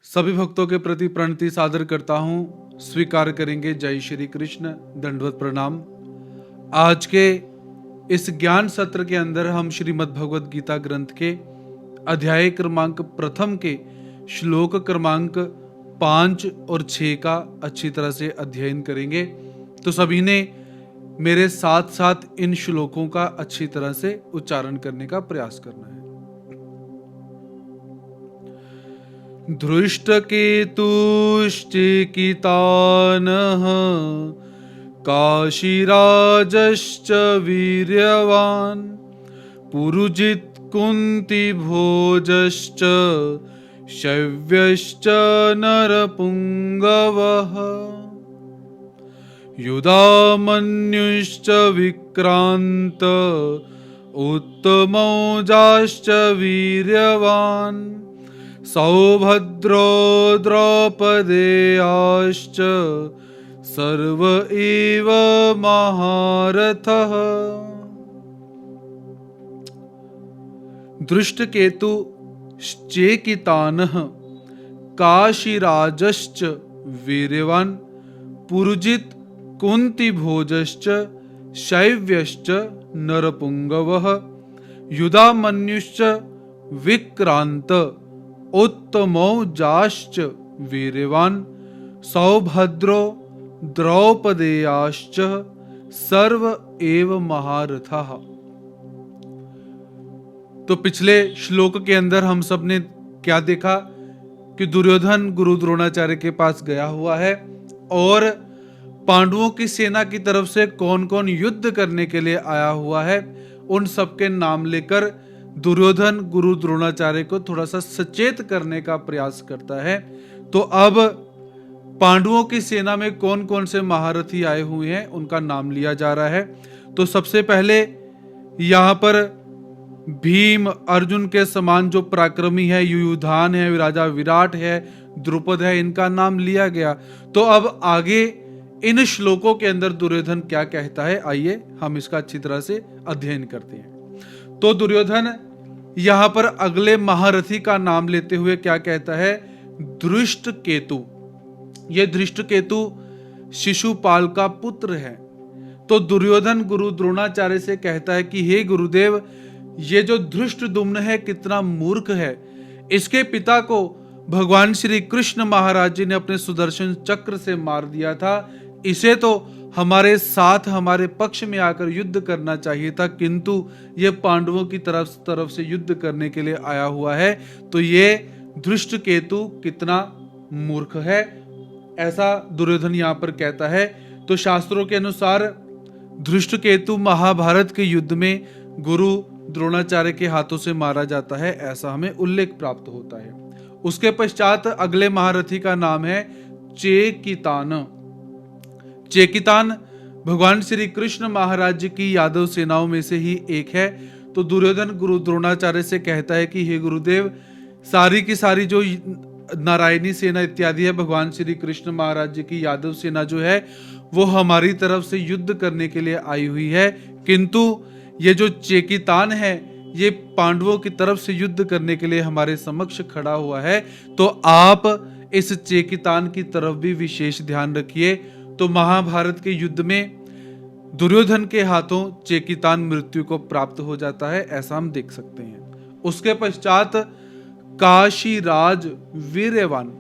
सभी भक्तों के प्रति प्रणति सादर करता हूँ। स्वीकार करेंगे। जय श्री कृष्ण, दंडवत प्रणाम। आज के इस ज्ञान सत्र के अंदर हम श्रीमद् भगवद गीता ग्रंथ के अध्याय क्रमांक प्रथम के श्लोक क्रमांक 5 और 6 का अच्छी तरह से अध्ययन करेंगे। तो सभी ने मेरे साथ साथ इन श्लोकों का अच्छी तरह से उच्चारण करने का प्रयास करना है। धृष्टकेतुश्चेकितानः काशीराजश्च वीर्यवान् पुरुजित् कुन्तिभोजश्च शैव्यश्च नरपुङ्गवः युधामन्युश्च विक्रान्त उत्तमौजाश्च वीर्यवान् सौभद्रो द्रौपदेयाश्च सर्व एव महारथः। धृष्टकेतु चेकितानः काशीराजश्च वीर्यवान् पुरुजित् कुन्तिभोजश्च शैव्यश्च नरपुङ्गवः युधामन्युश्च विक्रान्त उत्तमौजाश्च वीर्यवान् सौभद्रो द्रौपदेयाश्च सर्व एव महारथः। तो पिछले श्लोक के अंदर हम सब ने क्या देखा कि दुर्योधन गुरु द्रोणाचार्य के पास गया हुआ है और पांडवों की सेना की तरफ से कौन कौन युद्ध करने के लिए आया हुआ है उन सबके नाम लेकर दुर्योधन गुरु द्रोणाचार्य को थोड़ा सा सचेत करने का प्रयास करता है। तो अब पांडवों की सेना में कौन कौन से महारथी आए हुए हैं उनका नाम लिया जा रहा है। तो सबसे पहले यहां पर भीम अर्जुन के समान जो पराक्रमी है, युयुधान है, राजा विराट है, द्रुपद है, इनका नाम लिया गया। तो अब आगे इन श्लोकों के अंदर दुर्योधन क्या कहता है, आइए हम इसका अच्छी तरह से अध्ययन करते हैं। तो दुर्योधन यहां पर अगले महारथी का नाम लेते हुए क्या कहता है, धृष्टकेतु। यह धृष्टकेतु शिशुपाल का पुत्र है। तो दुर्योधन गुरु द्रोणाचार्य से कहता है कि हे गुरुदेव, ये जो धृष्टद्युम्न है कितना मूर्ख है। इसके पिता को भगवान श्री कृष्ण महाराज जी ने अपने सुदर्शन चक्र से मार दिया था। इसे तो हमारे साथ हमारे पक्ष में आकर युद्ध करना चाहिए था, किंतु ये पांडवों की तरफ से युद्ध करने के लिए आया हुआ है। तो ये धृष्टकेतु कितना मूर्ख है, ऐसा दुर्योधन यहां पर कहता है। तो शास्त्रों के अनुसार धृष्टकेतु महाभारत के युद्ध में गुरु द्रोणाचार्य के हाथों से मारा जाता है, ऐसा हमें उल्लेख प्राप्त होता है। उसके पश्चात अगले महारथी का नाम है चेकितान। चेकितान भगवान श्री कृष्ण महाराज जी की यादव सेनाओं में से ही एक है। तो दुर्योधन गुरु द्रोणाचार्य से कहता है कि हे गुरुदेव, सारी की सारी जो नारायणी सेना इत्यादि है, भगवान श्री कृष्ण महाराज जी की यादव सेना जो है वो हमारी तरफ से युद्ध करने के लिए आई हुई है, किंतु ये जो चेकितान है ये पांडवों की तरफ से युद्ध करने के लिए हमारे समक्ष खड़ा हुआ है। तो आप इस चेकितान की तरफ भी विशेष ध्यान रखिए। तो महाभारत के युद्ध में दुर्योधन के हाथों चेकितान मृत्यु को प्राप्त हो जाता है, ऐसा हम देख सकते हैं। उसके पश्चात काशीराज वीर्यवान,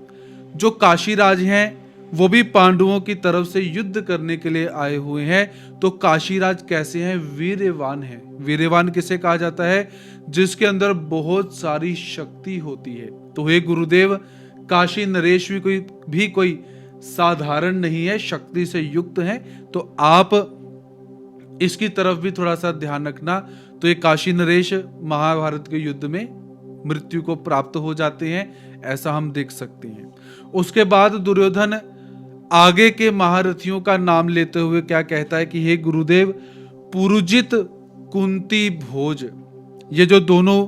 जो काशीराज हैं वो भी पांडवों की तरफ से युद्ध करने के लिए आए हुए हैं। तो काशीराज कैसे हैं, वीर्यवान हैं। वीर्यवान किसे कहा जाता है, जिसके अंदर बहुत सारी शक्ति होती है। तो हे गुरुदेव, काशी नरेश भी कोई साधारण नहीं है, शक्ति से युक्त है। तो आप इसकी तरफ भी थोड़ा सा ध्यान रखना। तो ये काशी नरेश महाभारत के युद्ध में मृत्यु को प्राप्त हो जाते हैं, ऐसा हम देख सकते हैं। उसके बाद दुर्योधन आगे के महारथियों का नाम लेते हुए क्या कहता है कि हे गुरुदेव, पुरुजित कुंती भोज, ये जो दोनों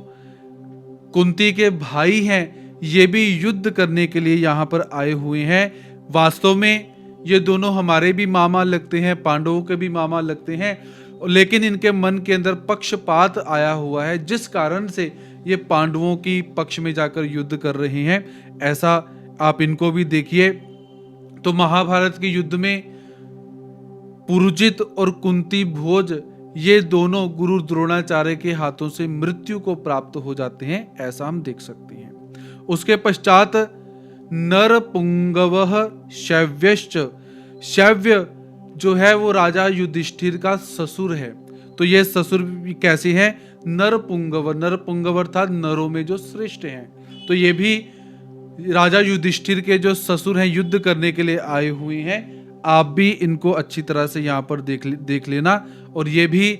कुंती के भाई हैं ये भी युद्ध करने के लिए यहाँ पर आए हुए हैं। वास्तव में ये दोनों हमारे भी मामा लगते हैं, पांडवों के भी मामा लगते हैं, लेकिन इनके मन के अंदर पक्षपात आया हुआ है, जिस कारण से ये पांडवों की पक्ष में जाकर युद्ध कर रहे हैं, ऐसा आप इनको भी देखिए। तो महाभारत के युद्ध में पुरुजित और कुंती भोज ये दोनों गुरु द्रोणाचार्य के हाथों से मृत्यु को प्राप्त हो जाते हैं, ऐसा हम देख सकते हैं। उसके पश्चात नरपुंगवः शैव्यश्च, शैव्य जो है वो राजा युधिष्ठिर का ससुर है। तो ये ससुर भी कैसे हैं? नरपुंगव, नरपुंगव अर्थात नरों में जो श्रेष्ठ हैं। तो ये भी राजा युधिष्ठिर के जो ससुर हैं, युद्ध करने के लिए आए हुए हैं। आप भी इनको अच्छी तरह से यहाँ पर देख लेना। और ये भी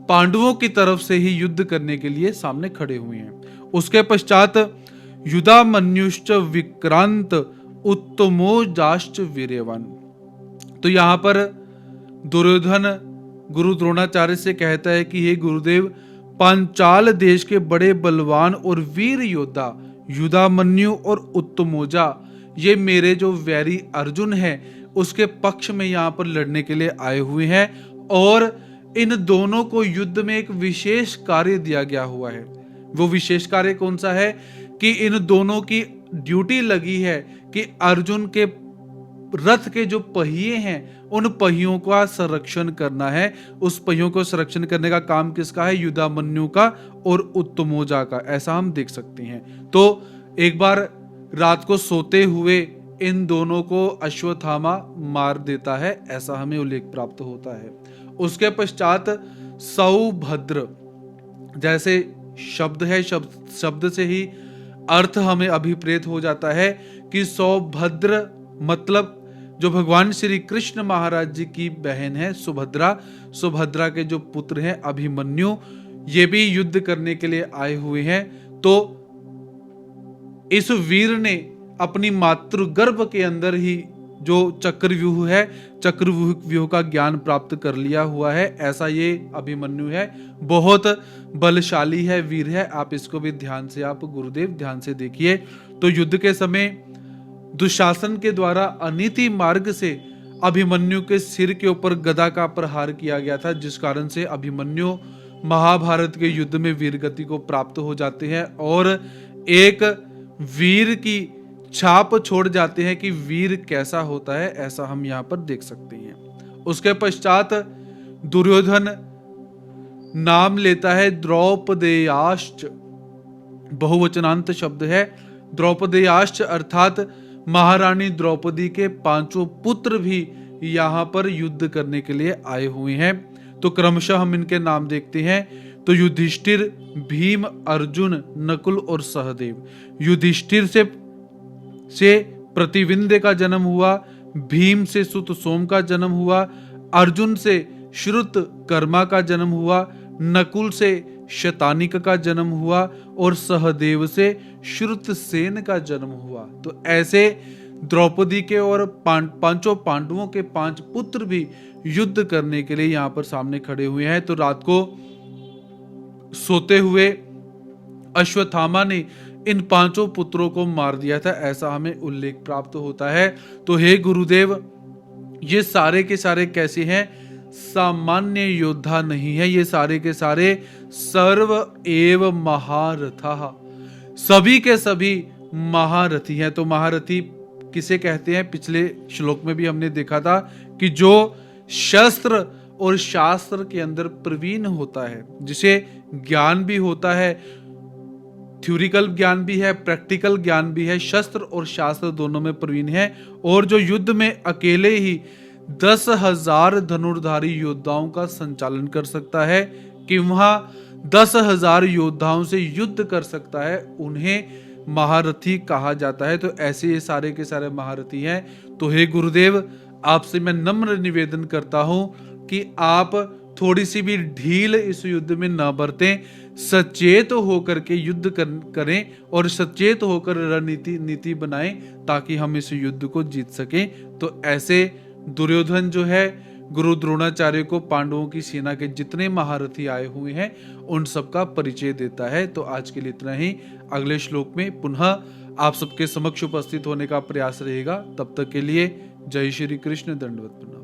पांडवों की तरफ से ही युद्ध करने के लिए सामने खड़े हुए हैं। उसके पश्चात युधामन्युश्च विक्रांत उत्तमोजाश्च वीर्यवान। तो यहाँ पर दुर्योधन गुरु द्रोणाचार्य से कहता है कि हे गुरुदेव, पांचाल देश के बड़े बलवान और वीर योद्धा युधामन्यु और उत्तमोजा, ये मेरे जो वैरी अर्जुन है उसके पक्ष में यहाँ पर लड़ने के लिए आए हुए हैं। और इन दोनों को युद्ध में एक विशेष कार्य दिया गया हुआ है। वो विशेष कार्य कौन सा है? कि इन दोनों की ड्यूटी लगी है कि अर्जुन के रथ के जो पहिए हैं उन पहियों का संरक्षण करना है। उस पहियों को संरक्षण करने का काम किसका है? युधामन्यु का और उत्तमोजा का, ऐसा हम देख सकते हैं। तो एक बार रात को सोते हुए इन दोनों को अश्वत्थामा मार देता है, ऐसा हमें उल्लेख प्राप्त होता है। उसके पश्चात सौभद्र जैसे शब्द है, शब्द से ही अर्थ हमें अभिप्रेत हो जाता है कि सौभद्र मतलब जो भगवान श्री कृष्ण महाराज जी की बहन है सुभद्रा, सुभद्रा के जो पुत्र हैं अभिमन्यु, ये भी युद्ध करने के लिए आए हुए हैं। तो इस वीर ने अपनी मातृगर्भ के अंदर ही जो चक्रव्यूह है, चक्रव्यूह का ज्ञान प्राप्त कर लिया हुआ है, ऐसा ये अभिमन्यु है। बहुत बलशाली है, वीर है। आप इसको भी ध्यान से, आप गुरुदेव ध्यान से देखिए। तो युद्ध के समय दुशासन के द्वारा अनीति मार्ग से अभिमन्यु के सिर के ऊपर गदा का प्रहार किया गया था, जिस कारण से अभिमन्यु महाभारत के युद्ध में वीरगति को प्राप्त हो जाते हैं और एक वीर की छाप छोड़ जाते हैं कि वीर कैसा होता है, ऐसा हम यहाँ पर देख सकते हैं। उसके पश्चात दुर्योधन नाम लेता है द्रौपदेयाश्च, बहुवचनांत शब्द है। द्रौपदेयाश्च अर्थात महारानी द्रौपदी के 5 पुत्र भी यहाँ पर युद्ध करने के लिए आए हुए हैं। तो क्रमशः हम इनके नाम देखते हैं। तो युधिष्ठिर, भीम, अर्जुन, नकुल और सहदेव। युधिष्ठिर से प्रतिविंध्य का जन्म हुआ, भीम से सुत सोम का जन्म हुआ, अर्जुन से श्रुत कर्मा का जन्म हुआ, नकुल से शतानिक का जन्म हुआ और सहदेव से श्रुतसेन का जन्म हुआ। तो ऐसे द्रौपदी के और पांचों पांडवों के 5 पुत्र भी युद्ध करने के लिए यहाँ पर सामने खड़े हुए हैं। तो रात को सोते हुए अश्वत्थामा ने इन 5 पुत्रों को मार दिया था, ऐसा हमें उल्लेख प्राप्त होता है। तो हे गुरुदेव, ये सारे के सारे कैसे हैं? सामान्य योद्धा नहीं है, ये सारे के सारे सर्व एव महारथः, सभी के सभी महारथी हैं। तो महारथी किसे कहते हैं? पिछले श्लोक में भी हमने देखा था कि जो शस्त्र और शास्त्र के अंदर प्रवीण होता है, जिसे ज्ञान भी होता है, थ्योरिकल ज्ञान भी है, प्रैक्टिकल ज्ञान भी है, शस्त्र और शास्त्र दोनों में प्रवीण है, और जो युद्ध में अकेले ही 10,000 धनुर्धारी योद्धाओं का संचालन कर सकता है, कि वहां 10,000 योद्धाओं से युद्ध कर सकता है, उन्हें महारथी कहा जाता है। तो ऐसे ये सारे के सारे महारथी हैं। तो हे गुरुदेव, आपसे मैं नम्र निवेदन करता हूं कि आप थोड़ी सी भी ढील इस युद्ध में न बरतें, सचेत होकर के युद्ध करें और सचेत होकर रणनीति बनाएं, ताकि हम इस युद्ध को जीत सकें। तो ऐसे दुर्योधन जो है गुरु द्रोणाचार्य को पांडवों की सेना के जितने महारथी आए हुए हैं उन सबका परिचय देता है। तो आज के लिए इतना ही। अगले श्लोक में पुनः आप सबके समक्ष उपस्थित होने का प्रयास रहेगा। तब तक के लिए जय श्री कृष्ण, दंडवत प्रणाम।